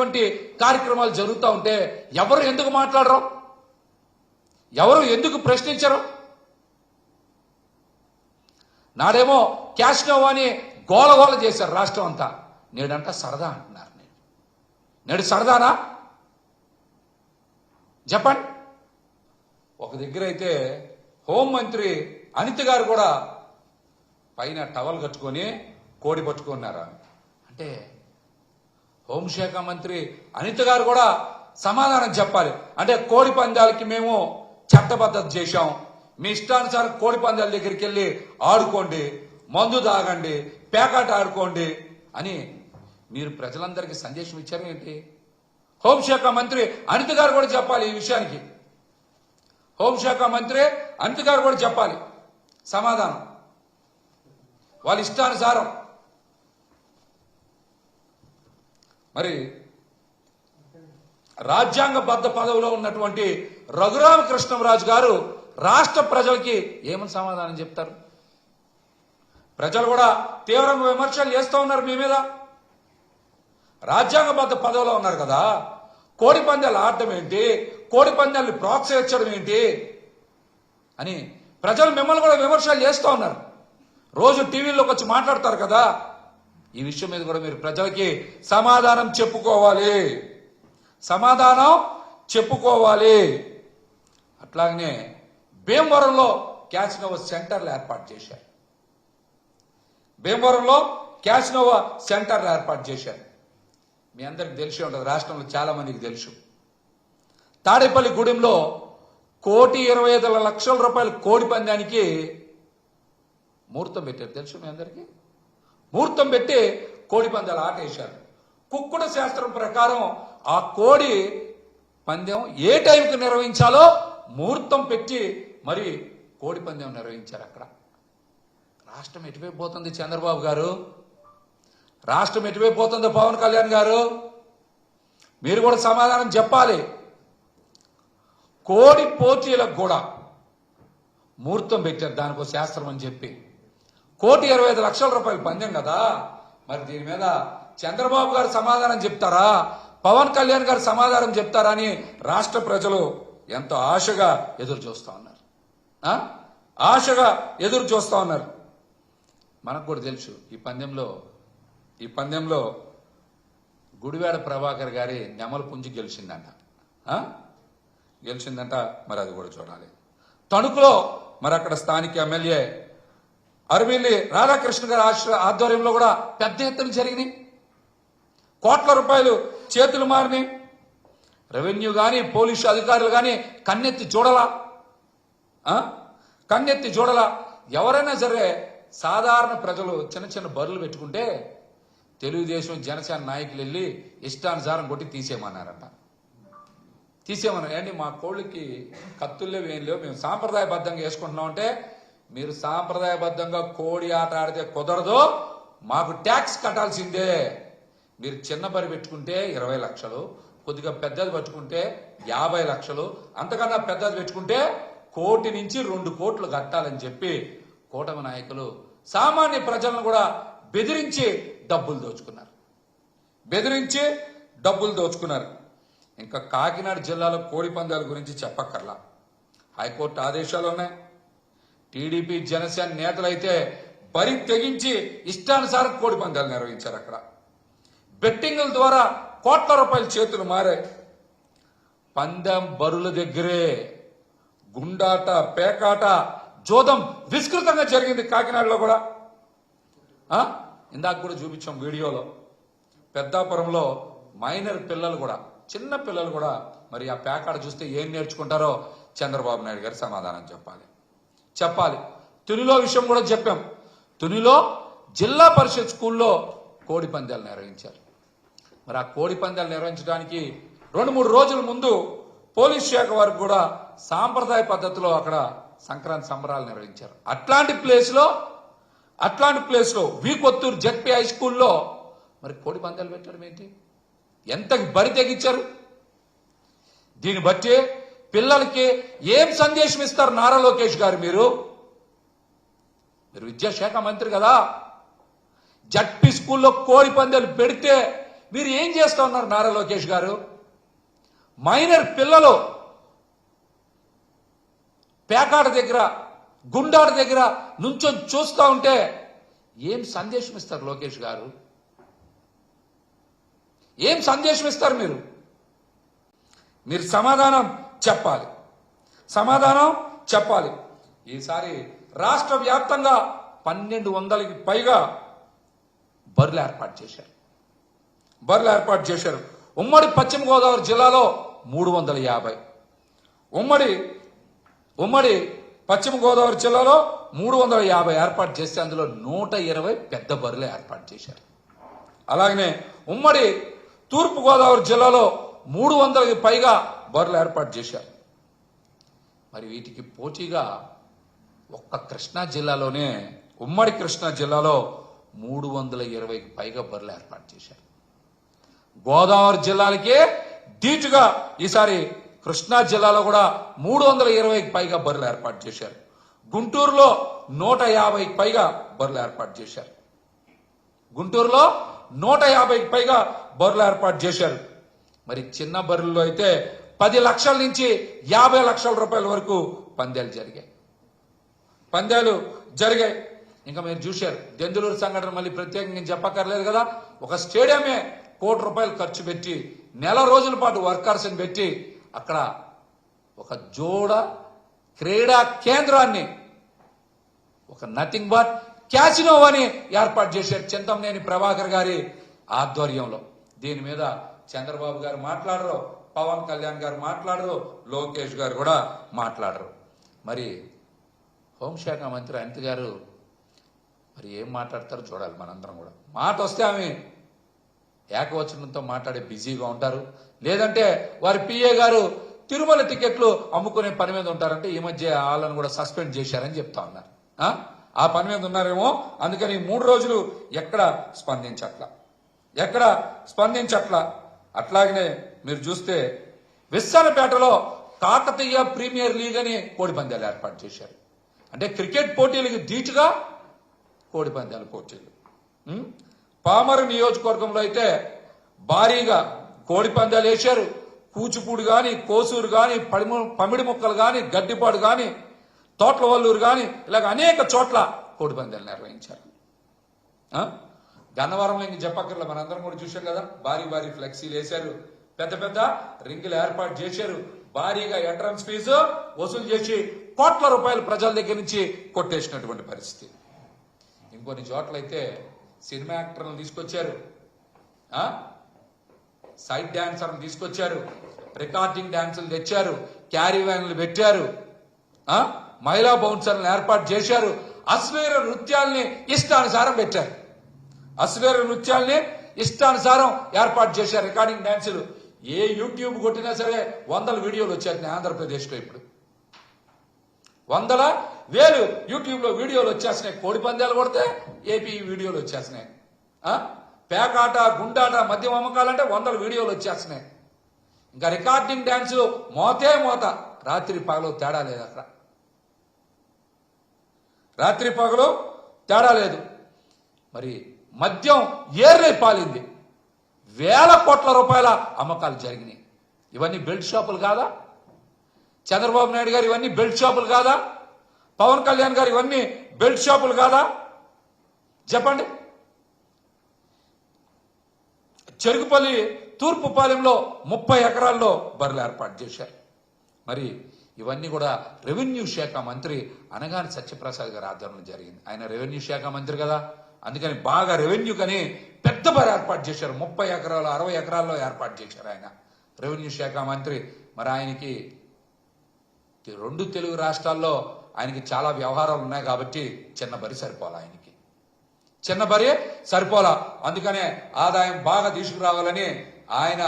అనేటువంటి కార్యక్రమాలు జరుగుతూ ఉంటే ఎవరు ఎందుకు మాట్లాడరు? ఎవరు ఎందుకు ప్రశ్నించరు? నాడేమో క్యాష్ నో అని గోలగోల చేశారు రాష్ట్రం అంతా, నేడంట సరదా అంటున్నారు. నేడు సరదానా చెప్పండి? ఒక దగ్గర అయితే హోంమంత్రి అనిత గారు కూడా పైన టవల్ కట్టుకొని కోడి పట్టుకున్నారా అంటే, హోంశాఖ మంత్రి అనిత గారు కూడా సమాధానం చెప్పాలి. అంటే కోడి పందాలకి మేము చట్టబద్ధత చేశాం, మీ ఇష్టానుసారం కోడి పందాల దగ్గరికి వెళ్ళి ఆడుకోండి, మందు తాగండి, పేకాట ఆడుకోండి అని మీరు ప్రజలందరికీ సందేశం ఇచ్చారు ఏంటి? హోంశాఖ మంత్రి అనిత గారు కూడా చెప్పాలి ఈ విషయానికి. హోంశాఖ మంత్రి అనిత గారు కూడా చెప్పాలి సమాధానం. వాళ్ళ ఇష్టానుసారం మరి రాజ్యాంగబద్ధ పదవిలో ఉన్నటువంటి రఘురామకృష్ణరాజు గారు రాష్ట్ర ప్రజలకి ఏమని సమాధానం చెప్తారు? ప్రజలు కూడా తీవ్రంగా విమర్శలు చేస్తూ ఉన్నారు మీ మీద. రాజ్యాంగబద్ధ పదవిలో ఉన్నారు కదా, కోడి పందాలు ఆడటం ఏంటి, కోడి పందాలను ప్రోత్సహించడం ఏంటి అని ప్రజలు మిమ్మల్ని కూడా విమర్శలు చేస్తూ ఉన్నారు. రోజు టీవీలోకి వచ్చి మాట్లాడతారు కదా, ఈ విషయం మీద కూడా మీరు ప్రజలకి సమాధానం చెప్పుకోవాలి, సమాధానం చెప్పుకోవాలి. అట్లాగనే భీమవరంలో క్యాసినోవా సెంటర్లు ఏర్పాటు చేశారు. భీమవరంలో క్యాసినోవా సెంటర్లు ఏర్పాటు చేశారు. మీ అందరికి తెలిసి ఉంటుంది, రాష్ట్రంలో చాలా మందికి తెలుసు. తాడేపల్లి గూడెంలో 1,25,00,000 రూపాయల కోడి పందానికి ముహూర్తం పెట్టారు. తెలుసు మీ అందరికీ? ముహూర్తం పెట్టి కోడి పందాలు ఆట వేశారు. కుక్కుడ శాస్త్రం ప్రకారం ఆ కోడి పందెం ఏ టైంకి నిర్వహించాలో ముహూర్తం పెట్టి మరి కోడి పందెం నిర్వహించారు. అక్కడ రాష్ట్రం ఎటువైపు పోతుంది చంద్రబాబు గారు? రాష్ట్రం ఎటువైపు పోతుందో పవన్ కళ్యాణ్ గారు? మీరు కూడా సమాధానం చెప్పాలి. కోడి పోటీలకు కూడా ముహూర్తం పెట్టారు, దానికో శాస్త్రం అని చెప్పి. 1,25,00,000 రూపాయల పందెం కదా, మరి దీని మీద చంద్రబాబు గారు సమాధానం చెప్తారా, పవన్ కళ్యాణ్ గారు సమాధానం చెప్తారా అని రాష్ట్ర ప్రజలు ఎంతో ఆశగా ఎదురు చూస్తూ ఉన్నారు. ఆశగా ఎదురు చూస్తూ ఉన్నారు. మనకు కూడా తెలుసు ఈ పందెంలో గుడివాడ ప్రభాకర్ గారి నెమల పుంజి గెలిచిందంట. మరి అది కూడా చూడాలి. తణుకులో మరి అక్కడ స్థానిక ఎమ్మెల్యే అరవిల్లి రాధాకృష్ణ గారి ఆధ్వర్యంలో కూడా పెద్ద ఎత్తున జరిగినాయి. కోట్ల రూపాయలు చేతులు మారినాయి. రెవెన్యూ కానీ పోలీసు అధికారులు కానీ కన్నెత్తి చూడలా. ఎవరైనా సరే సాధారణ ప్రజలు చిన్న చిన్న బరులు పెట్టుకుంటే తెలుగుదేశం జనసేన నాయకులు వెళ్ళి ఇష్టానుసారం కొట్టి తీసేయమన్నారంట. ఏంటి మా కోళ్ళకి కత్తుల్లేవు ఏం లేవు, మేము సాంప్రదాయబద్ధంగా వేసుకుంటున్నాం అంటే, మీరు సాంప్రదాయబద్ధంగా కోడి ఆట ఆడితే కుదరదు, మాకు ట్యాక్స్ కట్టాల్సిందే. మీరు చిన్న బరి పెట్టుకుంటే 20 లక్షలు, కొద్దిగా పెద్దది పెట్టుకుంటే 50 లక్షలు, అంతకన్నా పెద్దది పెట్టుకుంటే 1 కోటి నుంచి 2 కోట్లు కట్టాలని చెప్పి కూటమి నాయకులు సామాన్య ప్రజలను కూడా బెదిరించి డబ్బులు దోచుకున్నారు. ఇంకా కాకినాడ జిల్లాలో కోడి పందాల గురించి చెప్పక్కర్లా. హైకోర్టు ఆదేశాలు ఉన్నాయి. టీడీపీ జనసేన నేతలైతే బరి తెగించి ఇష్టానుసారం కోడి పందాలు నిర్వహించారు. అక్కడ బెట్టింగుల ద్వారా కోట్ల రూపాయల చేతులు మారాయి. పందెం బరుల దగ్గరే గుండాట, పేకాట, జోదం విస్తృతంగా జరిగింది కాకినాడలో కూడా. ఇందాక కూడా చూపించాం వీడియోలో. పెద్దాపురంలో మైనర్ పిల్లలు కూడా, చిన్న పిల్లలు కూడా మరి ఆ పేకాట చూస్తే ఏం నేర్చుకుంటారో చంద్రబాబు నాయుడు గారు సమాధానం చెప్పాలి. తునిలో విషయం కూడా చెప్పాం. తునిలో జిల్లా పరిషత్ స్కూల్లో కోడి పందాలు నిర్వహించారు. మరి ఆ కోడి పందాలు నిర్వహించడానికి 2-3 రోజుల ముందు పోలీస్ శాఖ వారికి కూడా సాంప్రదాయ పద్ధతిలో అక్కడ సంక్రాంతి సంబరాలు నిర్వహించారు. అట్లాంటి ప్లేస్లో వీకొత్తూరు జెడ్పీ హై స్కూల్లో మరి కోడి పందాలు పెట్టడం ఏంటి? ఎంత బరి తెగించారు? దీన్ని బట్టి పిల్లలకి ఏం సందేశం ఇస్తారు నారా లోకేష్ గారు? మీరు విద్యాశాఖ మంత్రి కదా. జడ్పీ స్కూల్లో కోడి పందాలు పెడితే మీరు ఏం చేస్తా ఉన్నారు నారా లోకేష్ గారు? మైనర్ పిల్లలు పేకాట దగ్గర, గుండాట దగ్గర నుంచొని చూస్తూ ఉంటే ఏం సందేశం ఇస్తారు లోకేష్ గారు? ఏం సందేశం ఇస్తారు మీరు? మీరు సమాధానం చెప్పాలి, సమాధానం చెప్పాలి. ఈసారి రాష్ట్ర వ్యాప్తంగా 1200కి పైగా బర్రెలు ఏర్పాటు చేశారు. ఉమ్మడి పశ్చిమ గోదావరి జిల్లాలో 350, ఉమ్మడి పశ్చిమ గోదావరి జిల్లాలో 350 ఏర్పాటు చేస్తే అందులో 120 పెద్ద బర్రెలు ఏర్పాటు చేశారు. అలాగనే ఉమ్మడి తూర్పు గోదావరి జిల్లాలో 300కి పైగా బర్రెలు ఏర్పాటు చేశారు. మరి వీటికి పోటీగా ఒక్క కృష్ణా జిల్లాలోనే, ఉమ్మడి కృష్ణా జిల్లాలో 320కి పైగా బర్రెలు ఏర్పాటు చేశారు. గోదావరి జిల్లాలకే ధీటుగా ఈసారి కృష్ణా జిల్లాలో కూడా 320కి పైగా బర్రెలు ఏర్పాటు చేశారు. గుంటూరులో 150కి పైగా బర్రెలు ఏర్పాటు చేశారు. గుంటూరులో 150కి పైగా బర్రెలు ఏర్పాటు చేశారు. మరి చిన్న బర్రెల్లో అయితే 10 లక్షల నుంచి 50 లక్షల రూపాయల వరకు పందాలు జరిగాయి. ఇంకా మీరు చూశారు దెందులూరు సంఘటన, మళ్ళీ ప్రత్యేకంగా చెప్పక్కర్లేదు కదా. ఒక స్టేడియమే ₹1 కోటి ఖర్చు పెట్టి నెల రోజుల పాటు వర్కర్స్ని పెట్టి అక్కడ ఒక జోడ క్రీడా కేంద్రాన్ని, ఒక నథింగ్ బట్ క్యాసినో అని ఏర్పాటు చేశారు చింతమనేని ప్రభాకర్ గారి ఆధ్వర్యంలో. దీని మీద చంద్రబాబు గారు మాట్లాడరు, పవన్ కళ్యాణ్ గారు మాట్లాడరు, లోకేష్ గారు కూడా మాట్లాడరు. మరి హోంశాఖ మంత్రి అనిత గారు మరి ఏం మాట్లాడతారో చూడాలి మనందరం కూడా. మాట వస్తే ఆమె ఏకవచనంతో మాట్లాడే బిజీగా ఉంటారు, లేదంటే వారి పిఏ గారు తిరుమల టికెట్లు అమ్ముకునే పని మీద ఉంటారంటే ఈ మధ్య వాళ్ళని కూడా సస్పెండ్ చేశారని చెప్తా ఉన్నారు. ఆ పని మీద ఉన్నారేమో, అందుకని 3 రోజులు ఎక్కడ స్పందించట్లా. అట్లాగనే మీరు చూస్తే విస్సానపేటలో కాకతీయ ప్రీమియర్ లీగ్ అని కోడిపందాలు ఏర్పాటు చేశారు. అంటే క్రికెట్ పోటీలకు ధీటుగా కోడిపందాల పోటీలు. పామరు నియోజకవర్గంలో అయితే భారీగా కోడిపందాలు వేశారు. కూచిపూడి కానీ, కోసూరు కానీ, పమిడి మొక్కలు కానీ, గడ్డిపాడు కానీ, తోట్లవల్లూరు కానీ ఇలాగ అనేక చోట్ల కోడిపందాలు నిర్వహించారు. గన్నవరంలో ఇంక చెప్పక్కర్లా, మనందరం కూడా చూశాం కదా. భారీ ఫ్లెక్సీలు వేశారు, పెద్ద రింగులు ఏర్పాటు చేశారు, భారీగా ఎంట్రన్స్ ఫీజు వసూలు చేసి కోట్ల రూపాయలు ప్రజల దగ్గర నుంచి కొట్టేసినటువంటి పరిస్థితి. ఇంకొన్ని చోట్లయితే సినిమా యాక్టర్లను తీసుకొచ్చారు, సైడ్ డాన్సర్లు తీసుకొచ్చారు, రికార్డింగ్ డాన్సులు తెచ్చారు, క్యారీ వ్యాన్లు పెట్టారు, మహిళా బౌన్సర్లను ఏర్పాటు చేశారు, అశ్లీల నృత్యాల్ని ఇష్టానుసారం పెట్టారు, ఇష్టానుసారం ఏర్పాటు చేశారు. రికార్డింగ్ డాన్సులు ఏ యూట్యూబ్ కొట్టినా సరే 100 వీడియోలు వచ్చేస్తున్నాయి ఆంధ్రప్రదేశ్లో. ఇప్పుడు 100,000 యూట్యూబ్లో వీడియోలు వచ్చేస్తున్నాయి. కోడి పందాలు కొడితే ఏపీ వీడియోలు వచ్చేస్తున్నాయి. పేకాట, గుండాట, మద్యం అమ్మకాలంటే 100 వీడియోలు వచ్చేస్తున్నాయి. ఇంకా రికార్డింగ్ డాన్సులు మోత రాత్రి పగలు తేడా లేదు. అక్కడ రాత్రి పగలు తేడా లేదు. మరి మద్యం ఏర్లై పాలింది, వేల కోట్ల రూపాయల అమ్మకాలు జరిగినాయి. ఇవన్నీ బెల్ట్ షాపులు కాదా? చంద్రబాబు నాయుడు గారు ఇవన్నీ బెల్ట్ షాపులు కాదా? పవన్ కళ్యాణ్ గారు ఇవన్నీ బెల్ట్ షాపులు కాదా? చెప్పండి. చెరుకుపల్లి తూర్పుపాలెంలో 30 ఎకరాల్లో బర్రెలు ఏర్పాటు చేశారు. మరి ఇవన్నీ కూడా రెవెన్యూ శాఖ మంత్రి అనగాని సత్యప్రసాద్ గారి ఆధ్వర్యంలో జరిగింది. ఆయన రెవెన్యూ శాఖ మంత్రి కదా, అందుకని బాగా రెవెన్యూ కని పెద్ద బర్రె ఏర్పాటు చేశారు. 30 ఎకరాలు, 60 ఎకరాల్లో ఏర్పాటు చేశారు ఆయన రెవెన్యూ శాఖ మంత్రి. మరి ఆయనకి 2 తెలుగు రాష్ట్రాల్లో ఆయనకి చాలా వ్యవహారాలు ఉన్నాయి కాబట్టి చిన్న బరి సరిపోలా. అందుకనే ఆదాయం బాగా తీసుకురావాలని ఆయన